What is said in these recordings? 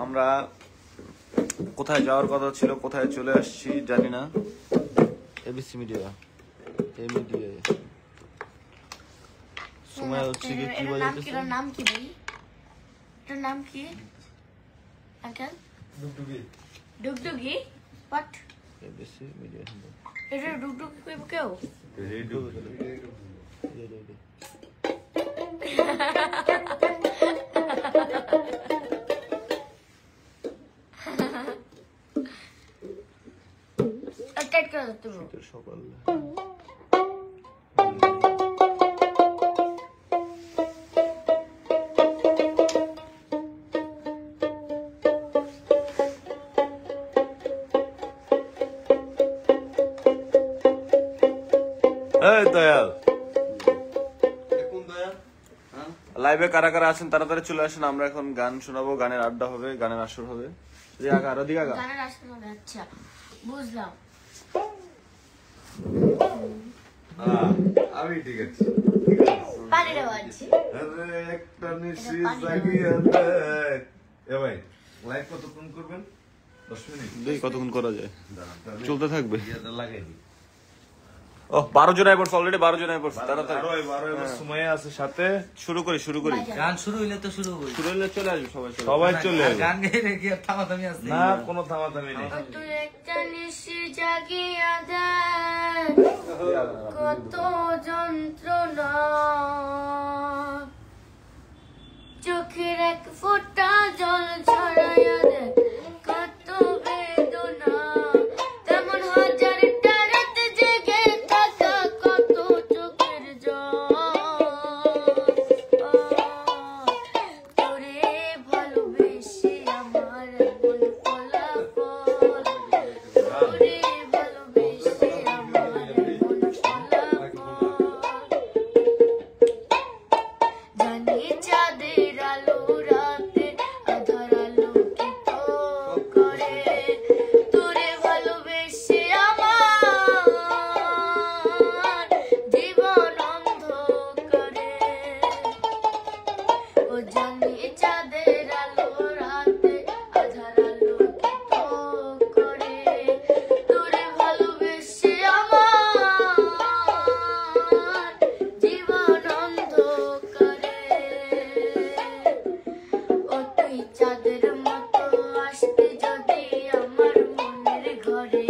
আমরা কোথায় যাওয়ার কথা ছিল, কোথায় চলে আসছি জানি না। এবিসি মিডিয়া, এই মিডিয়া সময় হচ্ছে কি কি বলে নাম কি ভাই? এটার নাম কি uncle? Dugdugi. Dugdugi? What? ABC media. এটা ডুগডুগি কইব কেউ? রেডিও। টাইট করে দাও তুমি। সকাল লাইভে কারা কারা আছেন তাড়াতাড়ি চলে আসেন। আমরা এখন গান শোনাবো, গানের আড্ডা হবে, গানের আসর হবে। গানের আসর হবে। আচ্ছা বুঝলাম। আমি ঠিক আছে। পানির আওয়াজ। আরে একটা নিশি জাগিয়া দেখ। এ ভাই লাইভ কতক্ষণ করবেন? 10 মিনিট। দেখি কতক্ষণ করা যায়, চলতে থাকবে। লাগাই দিই। ও 12 জন আইবো, অলরেডি 12 জন আইবো। তাড়াতাড়ি 12 সময় আছে সাথে। শুরু করি। গান শুরু হইলে তো শুরু হইলে চলে আসবে সবাই চলে আসবে। গান গাইলে কি থামাথামি আছে? না কোনো থামাথামি নেই। তুই একটা নিশি জাগিয়া দেখ, কত যন্ত্রণা, চোখের এক ফোঁটা জল ছড়াইয়া দেখ, কত বেদনা, তেমন হাজারটা রাত জেগে থাকা, কত চোখের জল। তোরে ভালোবেসে আমার মন ফলাফল, তোরে ভালোবেসে আমার মন ফলাফল। জানি চাঁদের আলো রাতে আধার আলোকিত করে, তোরে ভালোবেসে আমার জীবন অন্ধকারে। ও জানি চাঁদের আলো রাতে আধার আলোকিত করে, তোরে ভালোবেসে আমার জীবন অন্ধকারে। ও তুই চাঁদের মতো আসতে যদি আমার মনের ঘরে,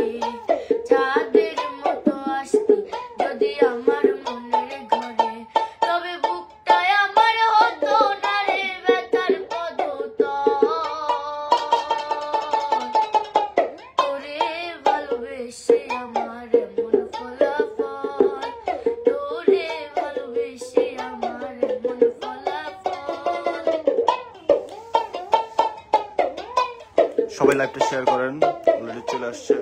চাঁদের মতো আসতে যদি আমার মনের ঘরে, তবে বুকটায় আমার হতো না রে ব্যথার পদতল। তোরে ভালোবেসে আমার মন ফলাফল, তোরে ভালোবেসে আমার মন ফলাফল। সবাই লাইভটা শেয়ার করেন, অলরেডি চলে আসছে।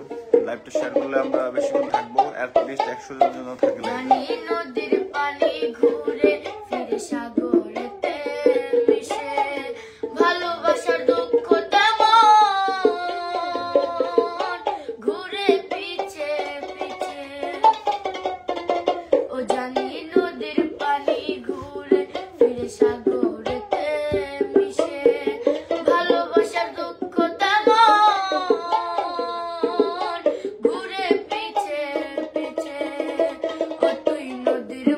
লাইভটা শেয়ার করলে আমরা বেশিক্ষণ থাকবো, অ্যাটলিস্ট 100 জন যেন থাকে লাইভে। জানি নদীর পানি ঘুরে ফিরে সাগরেতে মিশে, ভালোবাসার দুঃখ তেমন ঘুরে পিছে পিছে। ও জানি নদীর পানি ঘুরে ফিরে সাগরেতে মিশে, ভালোবাসার দুঃখ তেমন ঘুরে পিছে পিছে। ও তুই নদীর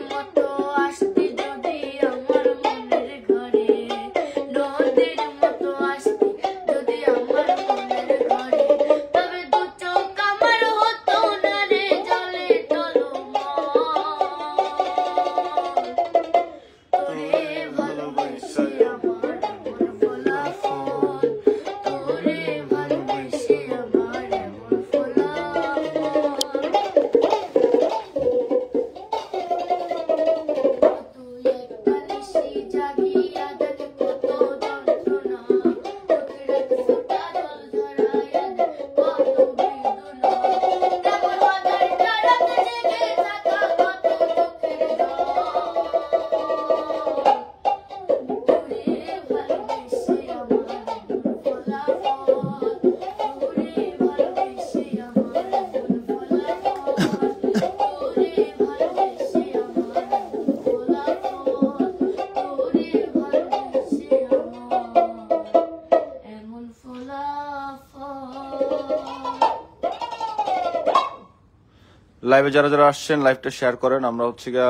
লাইভে যারা যারা আসছেন লাইভটা শেয়ার করেন। আমরা হচ্ছে গিয়া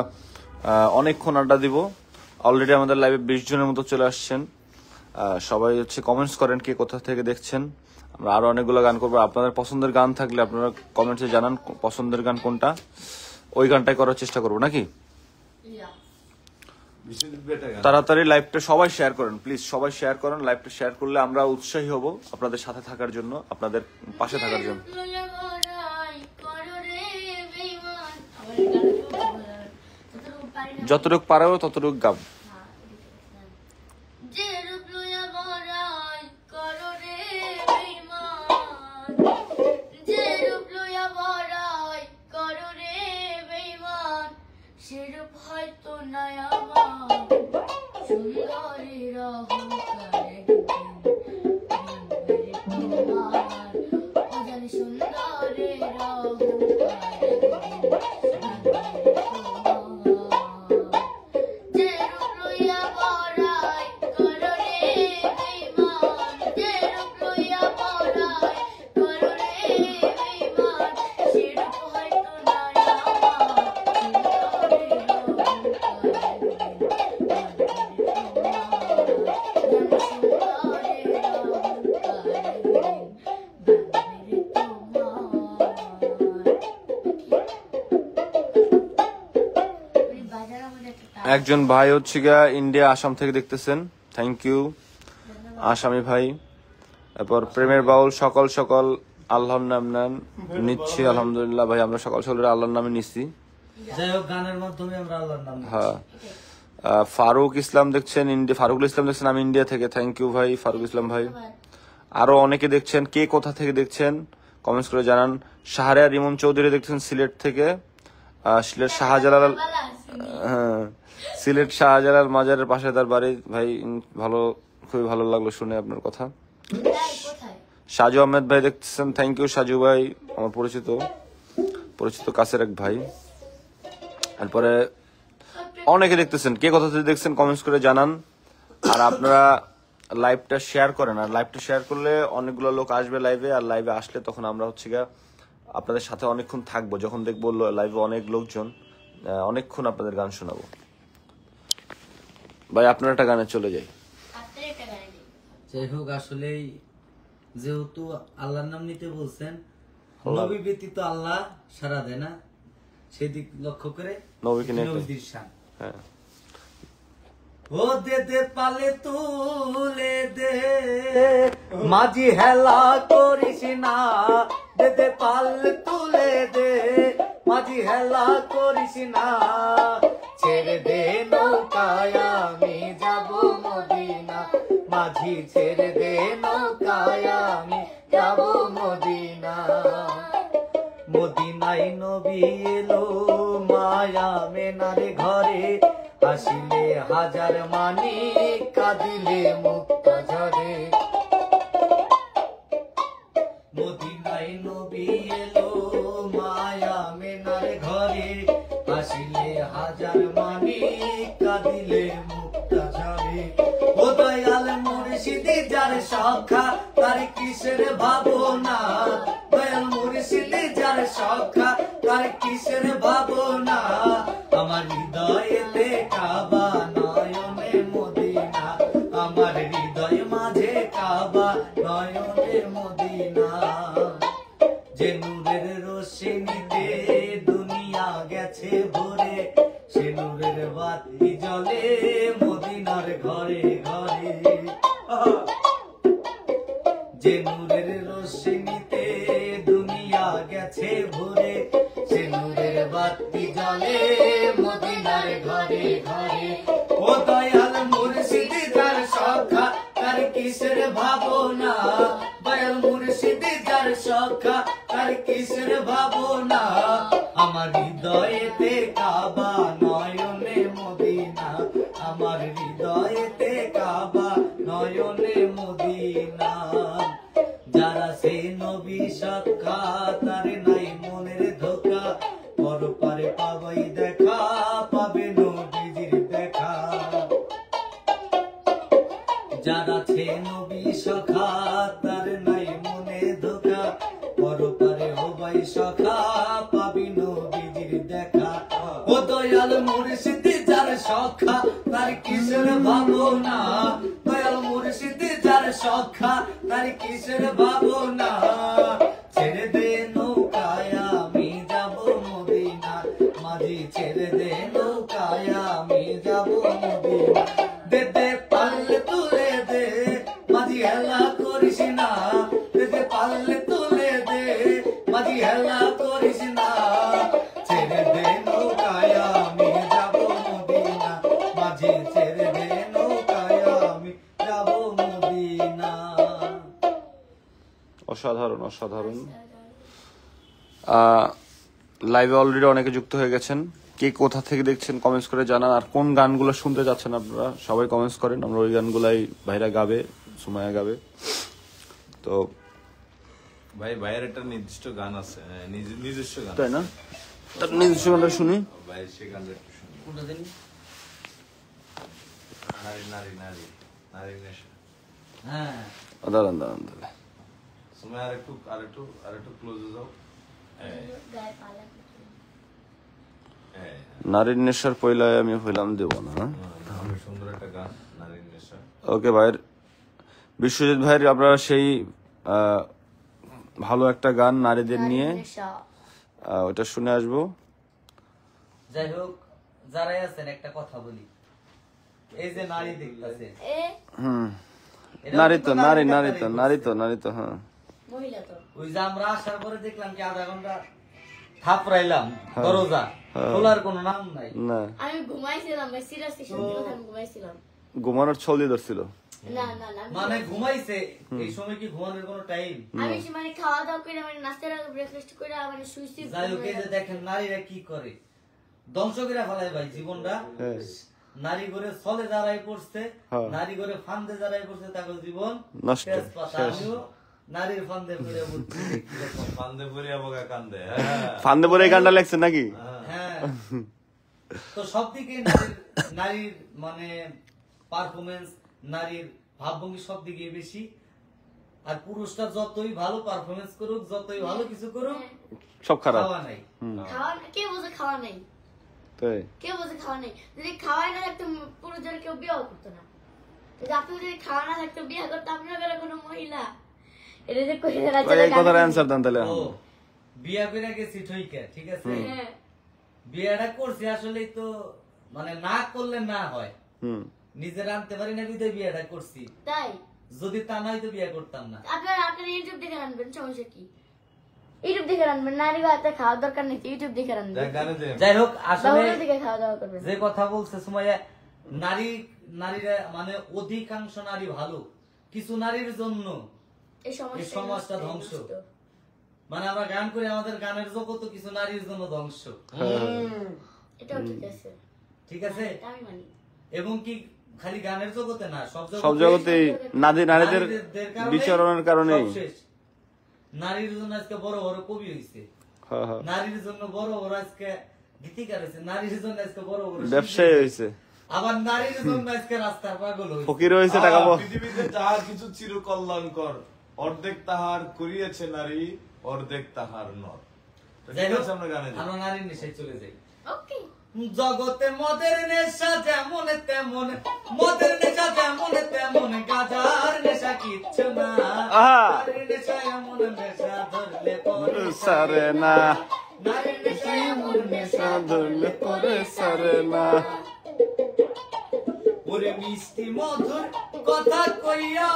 অনেকক্ষণ আড্ডা দিব। অলরেডি আমাদের লাইভে 20 জনের মতো চলে আসছেন। সবাই হচ্ছে কমেন্টস করেন কে কোথা থেকে দেখছেন। আমরা আরো অনেকগুলো গান করবো। আপনাদের পছন্দের গান থাকলে আপনারা কমেন্টসে জানান পছন্দের গান কোনটা, ওই গানটাই করার চেষ্টা করবো নাকি। তাড়াতাড়ি লাইভটা সবাই শেয়ার করেন প্লিজ, সবাই শেয়ার করেন। লাইভটা শেয়ার করলে আমরা উৎসাহী হব আপনাদের সাথে থাকার জন্য, আপনাদের পাশে থাকার জন্য। যতটুকু পারো ততটুকু গাব। সেরূপ হয়তো নাই আমার সুন্দরীর অহংকারে তোমার অজানি সুন্দরীর অহংকারে যে রূপ লইয়া বড়াই করো রে বেঈমান, যে রূপ লইয়া বড়াই করো রে বেঈমান, সেরূপ হয়তো নাই আমার একজন ভাই হচ্ছে গিয়া ইন্ডিয়া আসাম থেকে দেখতেছেন, থ্যাংক ইউ আসামি ভাই। তারপর প্রেমের বাউল সকাল সকাল আল্লাহর নাম নেন নিচ্ছি। আলহামদুলিল্লাহ ভাই, আমরা সকাল সকাল আল্লাহর নামে নিচ্ছি। যাই হোক, গানের মাধ্যমে আমরা আল্লাহর নাম নিচ্ছি। হ্যাঁ, ফারুক ইসলাম দেখছেন ইন্ডিয়া, ফারুকুল ইসলাম দেখছেন আমি ইন্ডিয়া থেকে, থ্যাংক ইউ ভাই ফারুক ইসলাম ভাই। আরো অনেকে দেখছেন, কে কোথা থেকে দেখছেন কমেন্টস করে জানান। শাহরিয়ার রিমন চৌধুরী দেখছেন সিলেট থেকে, সিলেট শাহজালাল, হ্যাঁ সিলেট শাহজালাল মাজারের পাশে তার বাড়ি। ভাই ভালো, খুবই ভালো লাগলো শুনে আপনার কথা। সাজু আহমেদ ভাই দেখতেছেন, থ্যাংক ইউ সাজু ভাই, আমার পরিচিত কাছের এক ভাই। তারপরে অনেকে দেখতেছেন, কে কোথা থেকে দেখছেন কমেন্টস করে জানান। আর আপনারা লাইভটা শেয়ার করেন, আর লাইভটা শেয়ার করলে অনেকগুলো লোক আসবে লাইভে, আর লাইভে আসলে তখন আমরা হচ্ছে গিয়ে আপনাদের সাথে অনেকক্ষণ থাকবো। যখন দেখবো লাইভে অনেক লোকজন, অনেকক্ষণ আপনাদের গান শোনাবো। ভাই আপনার একটা গানে চলে যাই। যাই হোক, আসলেই যেহেতু আল্লাহর নাম নিতে বলছেন, নবী ব্যতীত আল্লাহ সারা দেয় না, সেদিক লক্ষ্য করে নবীকে নিয়ে নবীর শান। হ্যাঁ, ও দে দে পালে তুলে দে, মাঝি হেলা করিস না, দে দে পাল তুলে দে, মাঝি হেলা করিস না, ছেড়ে দে নৌকায় আমি যাব মদিনা, মাঝি ছেড়ে দে নৌকায় আমি যাব মদিনা। মদিনায় নবী এলো মায়া মেনারে ঘরে, আসিলে হাজার মানি কাঁদিলে মুক্তা ঝরে। মদিনায় নবী এলো মায়া মেনার ঘরে, আসিলে হাজার মানি কাঁদিলে মুক্তা ঝরে। ও দয়াল মুর্শিদি যার সখা তার কিসের ভাবনা, দয়াল মুর্শিদি যার সখা তার কিসের ভাবনা, আমার হৃদয়েতে কাবা নয়নে মদিনা, আমার হৃদয় মাঝে কাবা নয়নে মদিনা। যে নূরের রোশনীতে দুনিয়া গেছে ভরে, সে নূরের বাতি জ্বলে মদিনার ঘরে ঘরে। যে নূরের রোশনীতে দুনিয়া গেছে ভরে, সে নূরের বাতি জ্বলে মদিনার ঘরে ঘরে। ও দয়াল মুর্শিদি যার সখা তার কিসের ভাবনা, দয়াল মুর্শিদি যার সখা তার কিসের ভাবনা, আমার হৃদয়েতে কাবা নয়নে মদিনা, আমার হৃদয়েতে কাবা নয়নে মদিনা। যারা সে নবী সাক্ষাৎ তার নাই মনের ধোকা, পরপারে পাবাই দেখা, পাবে নবীজির দেখা। যারা সে নবী সাক্ষাৎ তার নাই মনে ধোকা, পরপারে হবাই সখা, পাবি নবী সখা তার কিসের ভাবনা, দয়াল মুর্শিদ যার সখা তার কিসের ভাবনা। ছেড়ে দে নৌকায় আমি যাব মদিনা, মাঝি ছেড়ে দে নৌকায় আমি যাব মদিনা। দে দে পাল্লে তুলে দে মাঝি হেলা করিস না, দে দে পাল্লে তুলে দে মাঝি হেলা করিস না। ছেড়ে দে নৌকায় আমি যাব মদিনা, মাঝি ছেড়ে দে নৌকায় আমি যাব মদিনা। অসাধারণ অসাধারণ। লাইভে অলরেডি অনেকে যুক্ত হয়ে গেছেন। কে কোথা থেকে দেখছেন কমেন্টস করে জানান। আর কোন গানগুলো শুনতে যাচ্ছেন আপনারা সবাই কমেন্টস করেন। আমরা ওই গানগুলাই ভাইরা গাবে, সুমাইয়া গাবে। তো ভাই ভাইয়ের একটা নির্দিষ্ট গান আছে, নিজস্ব গান, তাই না? তার নিজস্ব গানটা শুনি। ভাই সে গানটা একটু শুনি। কোনটা জানি? নারী নারী নারী নারী নেশা। হ্যাঁ, দাঁড়ান দাঁড়ান দাঁড়ান। তুমি আরেকটু ক্লোজে যাও। গায়ে পালা হ্যাঁ, নারীর নেশার পয়লায় আমি হইলাম দেব না। অনেক সুন্দর একটা গান, নারী নেশা। ওকে ভাইয়ের, বিশ্বজিৎ ভাইয়ের আপনারা সেই ভালো একটা গান নারীদের নিয়ে নেশা। ওটা শুনে আসবো। যাই হোক, যারাই আছেন একটা কথা বলি, এই যে নারী দেখতেছে, এ নারী তো নারী নারী তো নারী তো নারী তো হ্যাঁ, মহিলা তো ওই যে আমরা আসার পরে দেখলাম কি আধা ঘন্টা থাপড়াইলাম দরজা খোলার কোনো নাম নাই। না আমি ঘুমাইছিলাম, সিরিয়াসলি সত্যি কথা আমি ঘুমাইছিলাম। ঘুমানোর ছল দিয়ে ধরছিল। না না না মানে ঘুমাইছে, এই সময় কি ঘুমানোর কোনো টাইম? আমি মানে খাওয়া দাওয়া করে মানে নাস্তা ব্রেকফাস্ট করে মানে শুইছি। যাই হোক, এই যে দেখেন নারীরা কি করে, ধ্বংস করে ফেলায় ভাই জীবনটা। হ্যাঁ। নারী করে চলে যারাই পড়ছে, হ্যাঁ। নারী করে ফান্দে যারাই পড়ছে, তাদের জীবন নষ্ট, তেজপাতা। শেষ। আমিও নারীর ফান্দে পড়ে উঠছি, কিরকম। কান্দে পড়ে আবার কান্দে। হ্যাঁ ফান্দে পরে এই গানটা লেখছেন নাকি? হ্যাঁ, তো সব দিকে নারীর মানে পারফরমেন্স, নারীর ভাবভঙ্গি সব দিকে বেশি। আর পুরুষটা যতই ভালো পারফরমেন্স করুক, যতই ভালো কিছু করুক, সব খারাপ। খাওয়া নাই। খাওয়া কে বলছে খাওয়া নেই? তাই কে বলছে খাওয়া নেই? যদি খাওয়াই না থাকতো পুরুষদের কেউ বিয়েও করতো না। যদি আপনি যদি খাওয়া না থাকতো বিয়ে করতো আপনার ঘরে কোনো মহিলা, এটা যে কই এই কথার অ্যানসার দেন তাহলে। ও বিয়া করে গেছি ঠিকই, ঠিক আছে, হ্যাঁ বিয়েটা করছি আসলেই তো মানে না করলে না হয়, নিজের আনতে পারি না বিদায় বিয়েটা করছি। তাই যদি তা নয় তো বিয়ে করতাম না। আপনার ইউটিউব দেখে রানবেন, সমস্যা কি? ইউটিউব দেখে রানবেন, নারী ভাতে খাওয়ার দরকার নেই, ইউটিউব দেখে রানবেন। গানে যে যাই হোক, আসলে বাহুরের দিকে খাওয়া দাওয়া করবেন। যে কথা বলছে সুমাইয়া, নারীরা মানে অধিকাংশ নারী ভালো, কিছু নারীর জন্য এই এই সমাজটা ধ্বংস। মানে আমরা গান করি, আমাদের গানের জগৎ কিছু নারীর জন্য ধ্বংস, এটাও ঠিক আছে, ঠিক আছে। এটা আমি মানি। এবং কি খালি গানের জগতে না, সব জগতেই নারীদের নারীদের কারণে বিচরণের কারণে সব শেষ। নারীর জন্য আজকে বড় বড় কবি হয়েছে, নারীর জন্য বড় বড় আজকে গীতিকার হয়েছে, নারীর জন্য আজকে বড় বড় ব্যবসায়ী হয়েছে, আবার নারীর জন্য আজকে রাস্তার পাগল হয়েছে। ফকির হয়েছে, টাকা পৃথিবীতে যাহা কিছু চির কল্যাণকর, অর্ধেক তাহার করিয়েছে নারী, অর্ধেক তাহার নর। যাই হোক, আমরা গানে যাই। আমরা নারীর নেশায় চলে যাই। ওকে জগতে মদের নেশা যেমন তেমন, মদের নেশা যেমন তেমন, গাজার নেশা কিচ্ছু না। নারীর নেশা এমন নেশা ধরলে পরে সারে না, নারীর নেশা এমন নেশা ধরলে পরে সারে না। ওরে মিষ্টি মধুর কথা কইয়া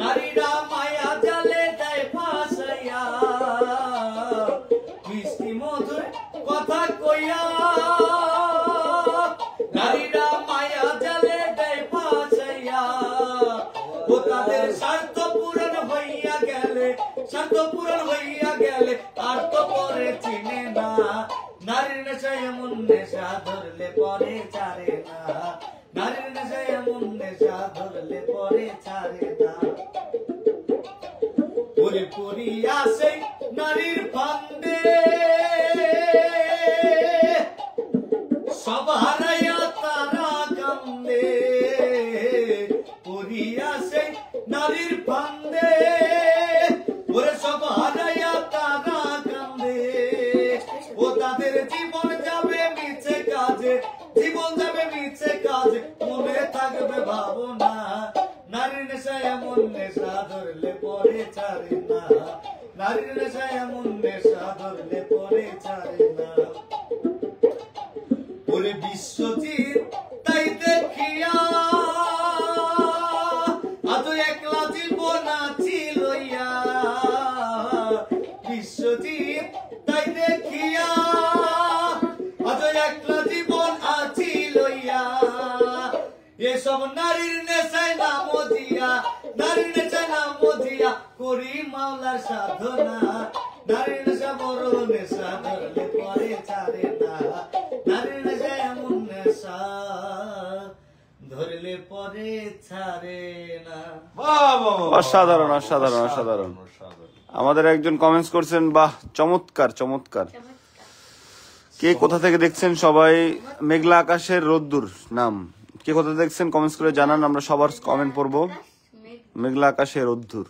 নারীরা মায়া জালে দেয় ফাঁসাইয়া, মিষ্টি মধুর কথা কইয়া নারীরা মায়া জালে দেয় ফাঁসাইয়া। ও তাদের স্বার্থ পূরণ হইয়া গেলে, স্বার্থ পূরণ হইয়া গেলে আর তো পরে চিনে না। নারীর নেশা এমন নেশা ধরলে পরে ছাড়ে না, নারীর নেশা এমন নেশা ধরলে পরে ছাড়ে না। পরি পরি আসে নারীর ফান্দে, সব হারাইয়া তারা কান্দে। পরি আসে নারীর ফান্দে, ওরে সব হারাইয়া তারা কান্দে। ও তাদের জীবন যাবে বাজে, জীবন যাবে মিছে কাজে, মনে থাকবে ভাবনা। নারীর নেশা এমন নেশা ধরলে পরে ছাড়ে না, নারীর নেশা এমন নেশা ধরলে পরে ছাড়ে না। ওরে বিশ্বজিৎ তাই দেখিয়া আজ একলা জীবন আছি লইয়া, বিশ্বজিৎ তাই দেখিয়া আজ একলা জীবন আছি লইয়া। এসব নারীর নেশায় নাম দিয়া, নারীর নেশায় নাম দিয়া করি মাওলার সাধনা। নারীর নেশা বড় নেশা ধরলে পরে ছাড়ে না, নারীর নেশা এমন নেশা ধরলে পরে ছাড়ে না। বাহ, বাহ, বাহ, অসাধারণ, অসাধারণ, অসাধারণ। আমাদের একজন কমেন্টস করছেন, বাহ চমৎকার চমৎকার। কে কোথা থেকে দেখছেন সবাই? মেঘলা আকাশের রোদ্দুর নাম। কে কোথা থেকে দেখছেন কমেন্টস করে জানান, আমরা সবার কমেন্ট পড়বো। মেঘলা আকাশের রোদ্দুর।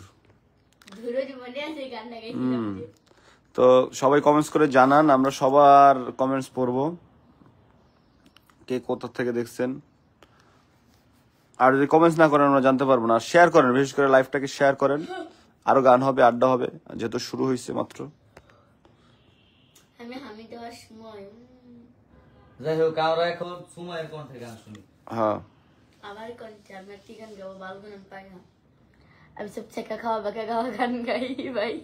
তো সবাই কমেন্টস করে জানান, আমরা সবার কমেন্টস পড়বো, কে কোথা থেকে দেখছেন। আর যদি কমেন্টস না করেন আমরা জানতে পারবো না। শেয়ার করেন, বিশেষ করে লাইভটাকে শেয়ার করেন, আরো গান হবে, আড্ডা হবে, যেহেতু শুরু হয়েছে মাত্র। আমি হামি দেওয়ার সময় যাই হোক, আমরা এখন সময়ের কণ্ঠে গান শুনি। হ্যাঁ, আমার কণ্ঠে আমি একটি গান গাবো, ভালো গান পাই না। আমি সব ছেঁকা খাওয়া বাঁকা খাওয়া গান গাই ভাই।